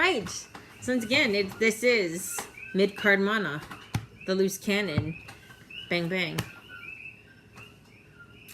right. So once again, this is Mid-Card Mana, the loose cannon. Bang, bang.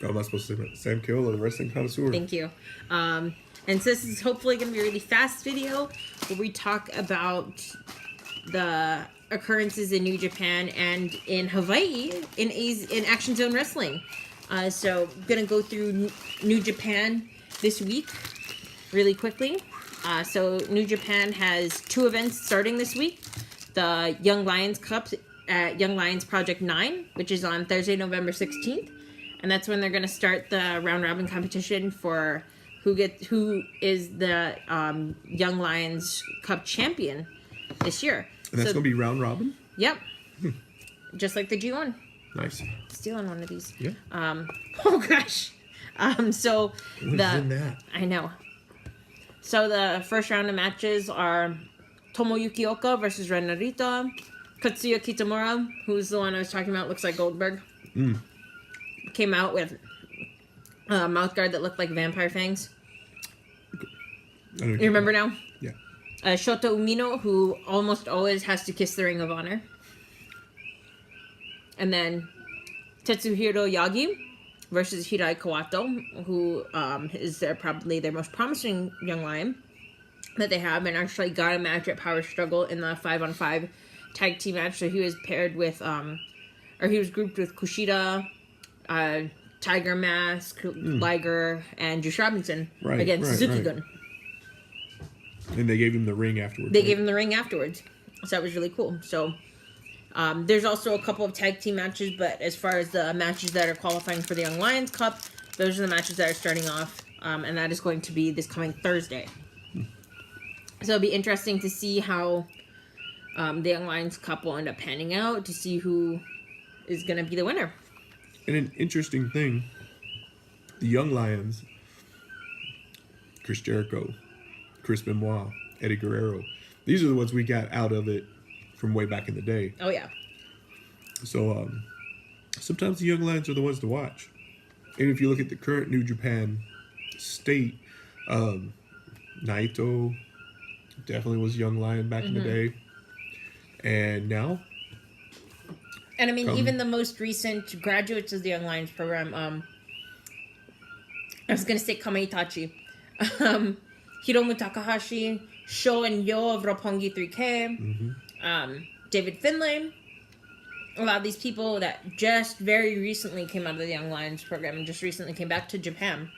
Oh, am I supposed to say that? Sam Keola, the wrestling connoisseur. Thank you. And so this is hopefully going to be a really fast video where we talk about the occurrences in New Japan and in Hawaii in Action Zone Wrestling. So I'm going to go through New Japan this week really quickly. So New Japan has 2 events starting this week. The Young Lions Cup at Young Lions Project 9, which is on Thursday, November 16th. And that's when they're going to start the round-robin competition for who is the Young Lions Cup champion this year. And that's going to be round-robin? Yep. Just like the G1. Nice. Stealing one of these. Yeah. Oh, gosh. So What's in that? I know. So the first round of matches are Tomoyuki Oka versus Ren Narita. Katsuya Kitamura, who's the one I was talking about, looks like Goldberg. Came out with a mouth guard that looked like vampire fangs. You remember now? Yeah. Shota Umino, who almost always has to kiss the Ring of Honor. And then Tetsuhiro Yagi versus Hirai Kawato, who is probably their most promising young lion that they have, and actually got a match at Power Struggle in the 5-on-5 tag team match. So he was paired with, or he was grouped with Kushida, Tiger Mask, Liger, and Juice Robinson against Suzuki-gun. And they gave him the ring afterwards. They gave him the ring afterwards. So that was really cool. So there's also a couple of tag team matches, but as far as the matches that are qualifying for the Young Lions Cup, those are the matches that are starting off, and that is going to be this coming Thursday. So it'll be interesting to see how the Young Lions Cup will end up panning out, to see who is going to be the winner. And an interesting thing, the Young Lions, Chris Jericho, Chris Benoit, Eddie Guerrero, these are the ones we got out of it from way back in the day. Oh, yeah. So sometimes the Young Lions are the ones to watch. And if you look at the current New Japan state, Naito definitely was Young Lion back in the day. And now? And I mean, even the most recent graduates of the Young Lions program, I was going to say Kama Itachi, Hiromu Takahashi, Sho and Yo of Roppongi 3K, David Finlay, a lot of these people that just very recently came out of the Young Lions program and just recently came back to Japan.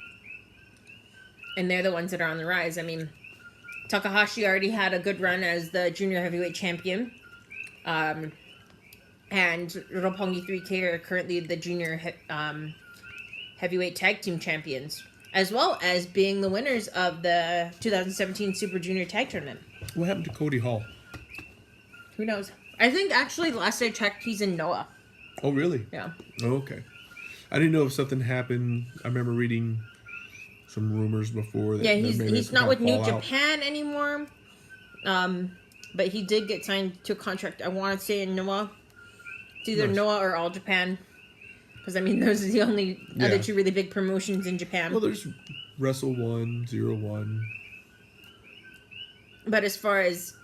And they're the ones that are on the rise. I mean, Takahashi already had a good run as the junior heavyweight champion. And Roppongi 3K are currently the junior heavyweight tag team champions, as well as being the winners of the 2017 Super Junior Tag Tournament. What happened to Cody Hall? Who knows? I think actually last I checked, he's in Noah. Oh, really? Yeah. Oh, okay. I didn't know if something happened. I remember reading some rumors before. That He's not with New Japan anymore. But he did get signed to a contract, I want to say, in Noah. It's either Noah or All Japan. Because, I mean, those are the only other 2 really big promotions in Japan. Well, there's Wrestle 1, 01. But as far as,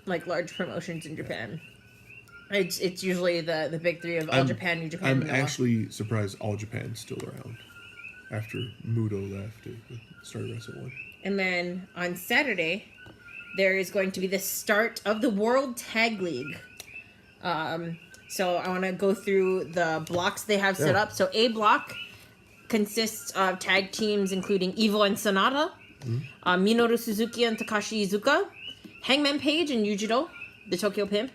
like, large promotions in Japan, it's usually the big 3 of All Japan, New Japan, I'm and Noah. actually surprised All Japan's still around after Muto left and started Wrestle 1. And then on Saturday, there is going to be the start of the World Tag League. So I want to go through the blocks they have set up. So A block consists of tag teams including Evo and Sonata, Minoru Suzuki and Takashi Iizuka, Hangman Page and Yujiro, the Tokyo Pimp,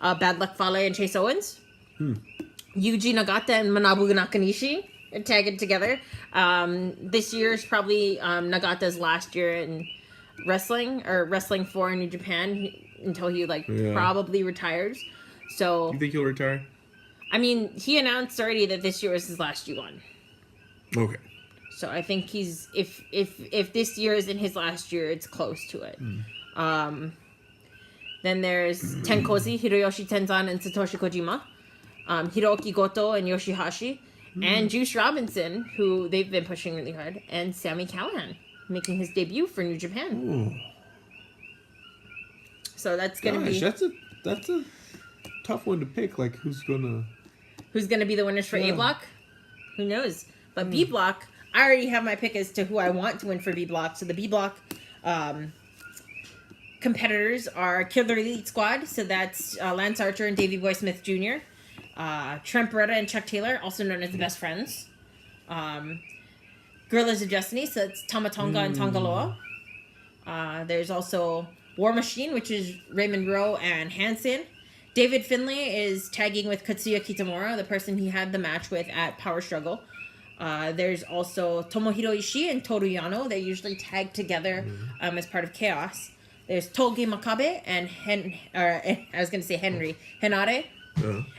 Bad Luck Fale and Chase Owens, Yuji Nagata and Manabu Nakanishi are tagged together. This year is probably Nagata's last year in wrestling for New Japan until he probably retires. So You think he'll retire? I mean, he announced already that this year was his last G1. Okay. So I think he's if this year isn't his last year, it's close to it. Then there's Tenkozi, Hiroyoshi Tenzan, and Satoshi Kojima, Hiroki Goto and Yoshihashi, and Juice Robinson, who they've been pushing really hard, and Sami Callihan, making his debut for New Japan. So that's gonna be that's a tough one to pick. Like who's gonna be the winners for A block? Who knows? But B block, I already have my pick as to who I want to win for B block. So the B block competitors are Killer Elite Squad. So that's Lance Archer and Davey Boy Smith Jr. Trent Beretta and Chuck Taylor, also known as the Best Friends. Gorillas of Destiny, so it's Tamatonga and Tongaloa. There's also War Machine, which is Raymond Rowe and Hansen. David Finlay is tagging with Katsuya Kitamura, the person he had the match with at Power Struggle. There's also Tomohiro Ishii and Toru Yano. They usually tag together as part of Chaos. There's Toge Makabe and Henry Henare.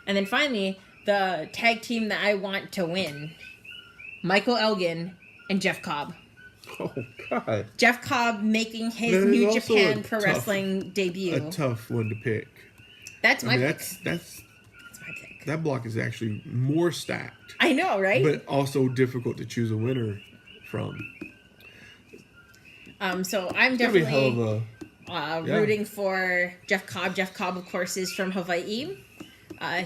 And then finally, the tag team that I want to win, Michael Elgin and Jeff Cobb. Oh, God. Jeff Cobb making his New Japan Pro Wrestling debut. A tough one to pick. That's my pick. That's my pick. That block is actually more stacked. I know, right? But also difficult to choose a winner from. So I'm definitely rooting for Jeff Cobb. Jeff Cobb, of course, is from Hawaii.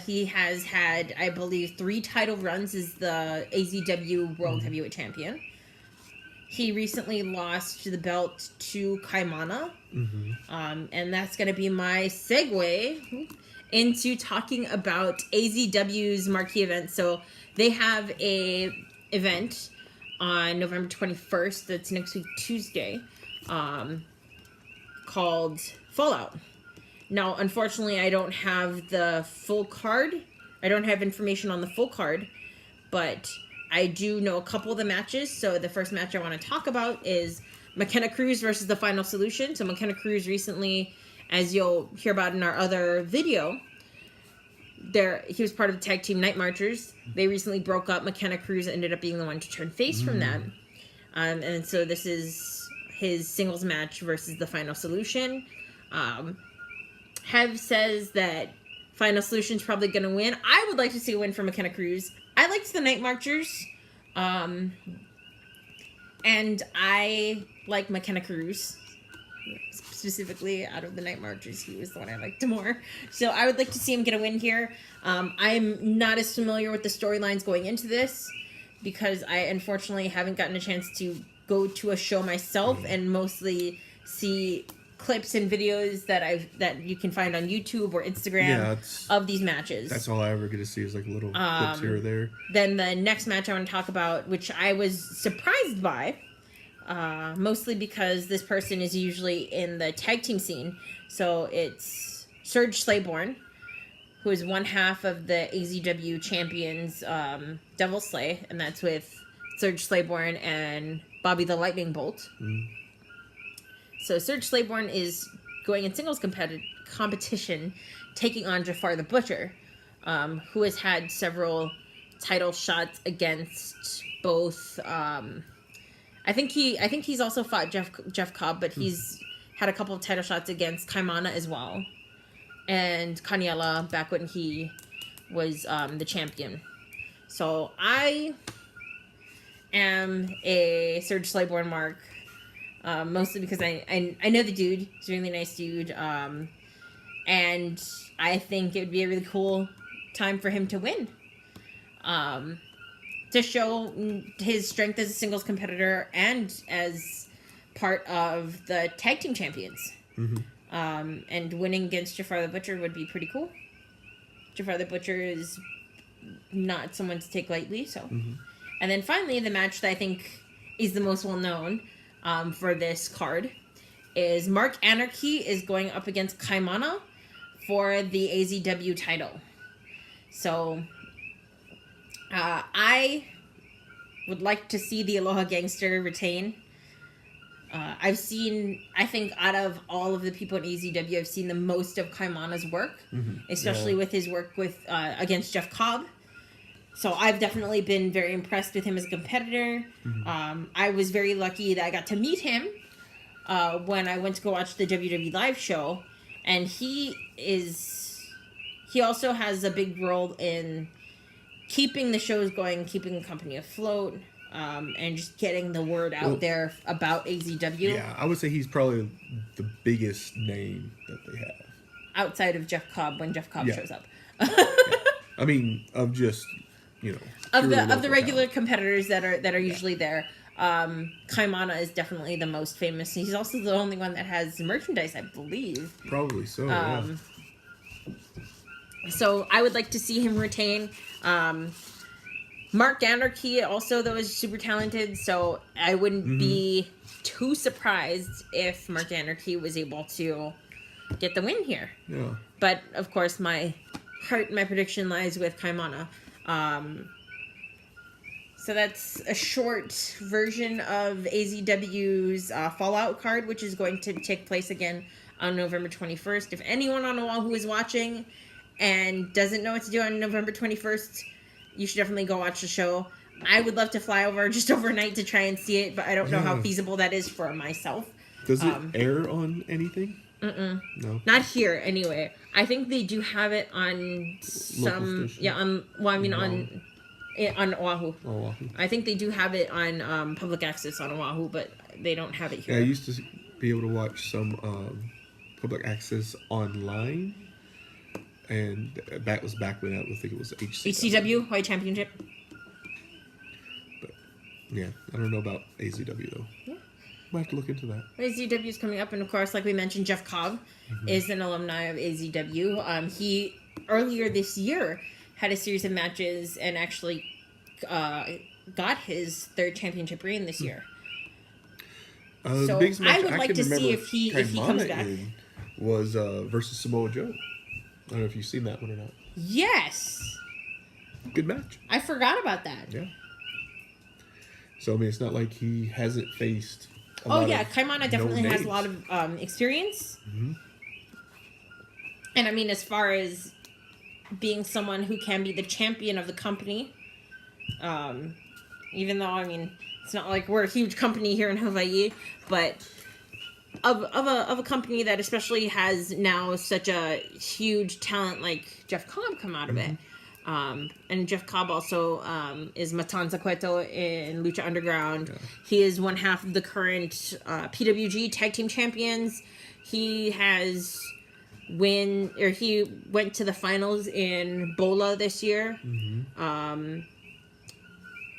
He has had, I believe, 3 title runs as the AZW World Heavyweight Champion. He recently lost the belt to Kaimana. And that's going to be my segue into talking about AZW's marquee event. So they have a event on November 21st. That's next week, Tuesday, called Fallout. Now, unfortunately, I don't have the full card. I don't have information on the full card, but I do know a couple of the matches. So the first match I want to talk about is McKenna Cruz versus The Final Solution. So McKenna Cruz recently, as you'll hear about in our other video, he was part of the tag team Night Marchers. They recently broke up. McKenna Cruz ended up being the one to turn face from that. And so this is his singles match versus The Final Solution. Hev says that Final Solution's probably going to win. I would like to see a win for McKenna Cruz. I liked the Night Marchers. And I like McKenna Cruz. Specifically, out of the Night Marchers, he was the one I liked more. So I would like to see him get a win here. I'm not as familiar with the storylines going into this because I unfortunately haven't gotten a chance to go to a show myself and mostly see clips and videos that you can find on YouTube or Instagram of these matches. That's all I ever get to see is like little clips here or there. Then the next match I want to talk about, which I was surprised by, mostly because this person is usually in the tag team scene. So it's Serge Slayborn, who is one half of the AZW champions, Devil Slay, and that's with Serge Slayborn and Bobby the Lightning Bolt. So Serge Slayborn is going in singles competition, taking on Jafar the Butcher, who has had several title shots against both. I think he's also fought Jeff Cobb, but he's had a couple of title shots against Kaimana as well, and Kaniela back when he was the champion. So I am a Serge Slayborn mark. Mostly because I know the dude. He's a really nice dude. And I think it would be a really cool time for him to win. To show his strength as a singles competitor and as part of the tag team champions. And winning against Jafar the Butcher would be pretty cool. Jafar the Butcher is not someone to take lightly. So, And then finally, the match that I think is the most well-known for this card is Mark Anarchy is going up against Kaimana for the AZW title. So I would like to see the Aloha Gangster retain. I think out of all of the people in AZW, I've seen the most of Kaimana's work, especially with his work with against Jeff Cobb. So I've definitely been very impressed with him as a competitor. I was very lucky that I got to meet him when I went to go watch the WWE live show. And he also has a big role in keeping the shows going, keeping the company afloat. and just getting the word out there about AZW. Yeah, I would say he's probably the biggest name that they have. Outside of Jeff Cobb, when Jeff Cobb shows up. I mean, of just, of the regular competitors that are usually there. Kaimana is definitely the most famous. He's also the only one that has merchandise, I believe. Probably so. So I would like to see him retain. Mark Anarchy also, though, is super talented, so I wouldn't be too surprised if Mark Anarchy was able to get the win here. Yeah. But, of course, my heart and my prediction lies with Kaimana. So that's a short version of AZW's Fallout card, which is going to take place again on November 21st. If anyone on Oahu is watching and doesn't know what to do on November 21st, you should definitely go watch the show. I would love to fly over just overnight to try and see it, but I don't know how feasible that is for myself. Does it air on anything? No. Not here, anyway. I think they do have it on some... Yeah, on Oahu. Oahu. I think they do have it on public access on Oahu, but they don't have it here. Yeah, I used to be able to watch some public access online, and that was back when I think it was HCW, Hawaii Championship. But yeah, I don't know about AZW though. Yeah. We'll have to look into that. AZW is coming up, and of course, like we mentioned, Jeff Cobb is an alumni of AZW. He earlier this year had a series of matches and actually got his third championship reign this year. So I would like to see if he comes back. Was versus Samoa Joe. I don't know if you've seen that one or not. Yes. Good match. I forgot about that. Yeah. So I mean, it's not like he hasn't faced. Kaimana definitely has a lot of experience. And I mean, as far as being someone who can be the champion of the company, even though, I mean, it's not like we're a huge company here in Hawaii, but of a company that especially has now such a huge talent like Jeff Cobb come out of it. And Jeff Cobb also is Matanza Cueto in Lucha Underground. Yeah. He is one half of the current PWG Tag Team Champions. He went to the finals in Bola this year.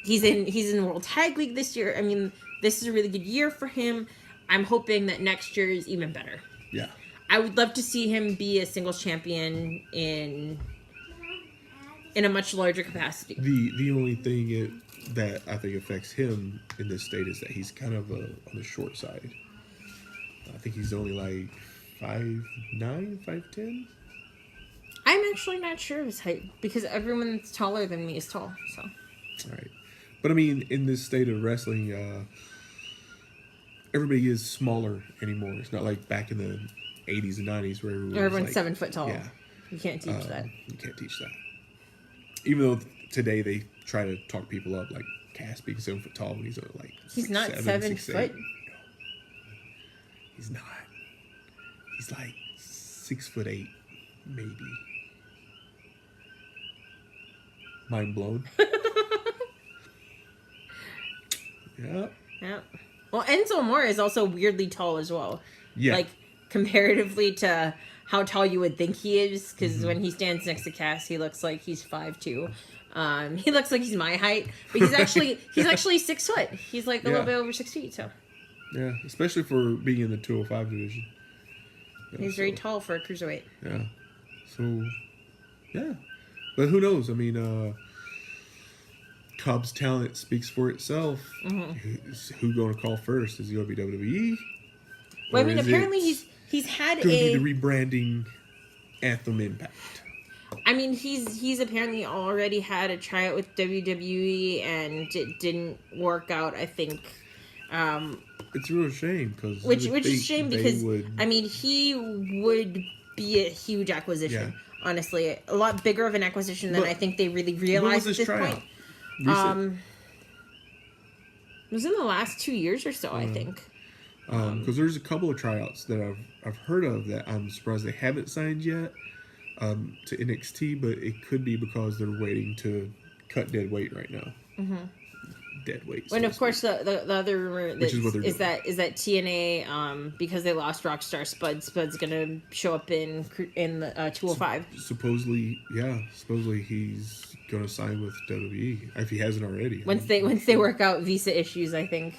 He's in World Tag League this year. I mean, this is a really good year for him. I'm hoping that next year is even better. Yeah. I would love to see him be a singles champion in a much larger capacity. The only thing that I think affects him in this state is that he's kind of on the short side. I think he's only like 5'9", 5'10". I'm actually not sure of his height because everyone that's taller than me is tall. So. All right, but I mean, in this state of wrestling, everybody is smaller anymore. It's not like back in the 80s and 90s where everyone's like, 7 foot tall. Yeah, you can't teach that. You can't teach that. Even though today they try to talk people up, like Cass being 7 foot tall when he's like he's not 7 foot. No, he's not. He's like 6'8", maybe. Mind blown. Yeah. Yeah. Well, Enzo Amore is also weirdly tall as well. Yeah. Like comparatively to how tall you would think he is, because when he stands next to Cass, he looks like he's 5'2". He looks like he's my height, but he's actually 6 foot. He's like a little bit over 6 feet. So. Yeah, especially for being in the 205 division. Yeah, he's very tall for a cruiserweight. Yeah. So, yeah, but who knows? I mean, Cobb's talent speaks for itself. Who going to call first? Is it going to be WWE? Well, I mean, apparently he's had going to be the rebranding Anthem Impact. I mean, he's apparently already had a tryout with WWE and it didn't work out. I think. It's a real shame because which is a shame because I mean he would be a huge acquisition. Yeah. Honestly, a lot bigger of an acquisition than I think they really realized at this point. It was in the last 2 years or so, I think. Because there's a couple of tryouts that I've heard of that I'm surprised they haven't signed yet to NXT, but it could be because they're waiting to cut dead weight right now. dead weight. When of course the other rumor is that TNA because they lost Rockstar Spud's gonna show up in the 205. Supposedly he's gonna sign with WWE if he hasn't already. Once they work out visa issues, I think.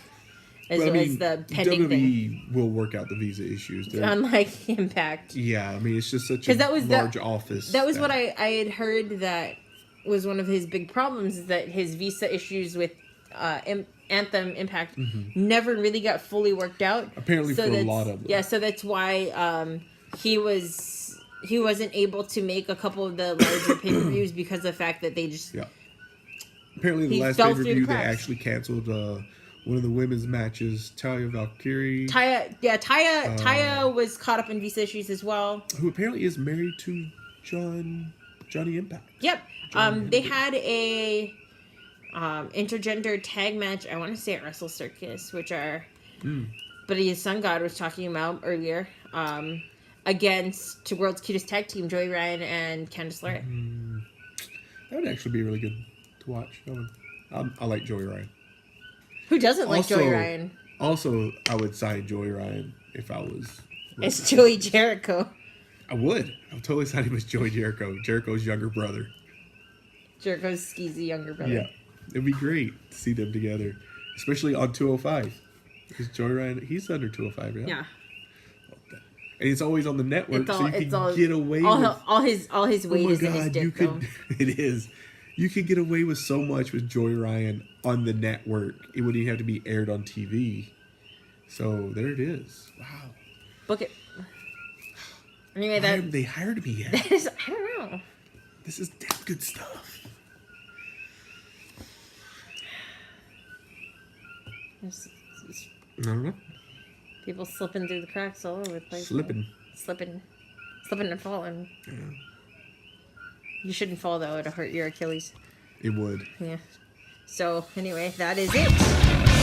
As the pending WWE thing. will work out the visa issues. Unlike Impact. Yeah, I mean, it's just such a large office. That was what I had heard that was one of his big problems, is that his visa issues with Anthem Impact never really got fully worked out. Apparently for a lot of them. Yeah, so that's why he wasn't able to make a couple of the larger pay-per-views because of the fact that they just... Yeah. Apparently the last pay-per-view, they actually canceled... one of the women's matches, Taya Valkyrie. Taya was caught up in visa issues as well. Who apparently is married to Johnny Impact. Yep. They had a intergender tag match, I want to say at Wrestle Circus, which are Buddy Sun God was talking about earlier, against World's Cutest Tag Team, Joey Ryan and Candice LeRae. That would actually be really good to watch. I like Joey Ryan. Who doesn't like Joey Ryan? Also, I would sign Joey Ryan if I was... It's Joey Jericho. I would. I would totally sign him as Joey Jericho. Jericho's younger brother. Jericho's skeezy younger brother. Yeah. It'd be great to see them together. Especially on 205. Because Joey Ryan, he's under 205, right? Yeah. And it's always on the network, so you can get away with... All his weight is in his dick, though. It is. You could get away with so much with Joey Ryan on the network. It wouldn't even have to be aired on TV. So there it is. Wow. Book it. Anyway, why haven't they hired me yet? I don't know. This is damn good stuff. I don't know. People slipping through the cracks all over the place. Slipping and falling. Yeah. You shouldn't fall, though. It'll hurt your Achilles. It would. Yeah. So, anyway, that is it.